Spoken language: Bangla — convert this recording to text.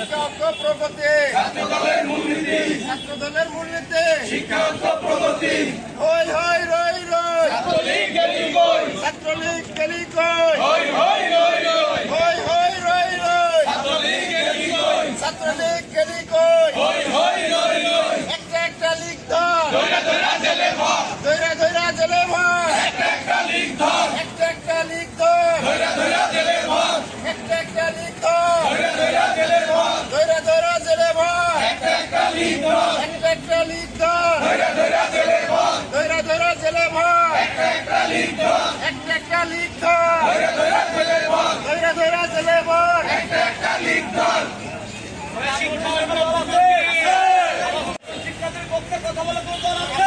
শিক্ষা ঐক্য প্রগতি, ছাত্রদলের মূলনীতি, শিক্ষা ঐক্য প্রগতি, হই হই রই রই, ছাত্রলীগ গেলি কই, ছাত্রলীগ গেলি কই, হই হই রই রই, হই হই রই রই, ছাত্রলীগ গেলি কই, ছাত্রলীগ গেলি কই, হই হই রই রই, একটা একটা লীগ ধর, ধইরা ধইরা জেলে ভর, ধইরা ধইরা জেলে ভর, একটা একটা লীগ ধর, একটা একটা লীগ ধর, ধইরা ধইরা জেলে ভর, একটা একটা লীগ ধর, ধইরা ধইরা জেলে ভর, ধইরা ধইরা জেলে ভর, একটা একটা লীগ ধর, একটা একটা লীগ ধর, ধইরা ধইরা জেলে ভর, ধইরা ধইরা জেলে ভর, একটা একটা লীগ ধর, একটা একটা লীগ ধর, ধইরা ধইরা জেলে ভর, ধইরা ধইরা জেলে ভর। একটা একটা লীগ ধর। শিক্ষার্থীর পক্ষে কথা বলে দুজন আছে।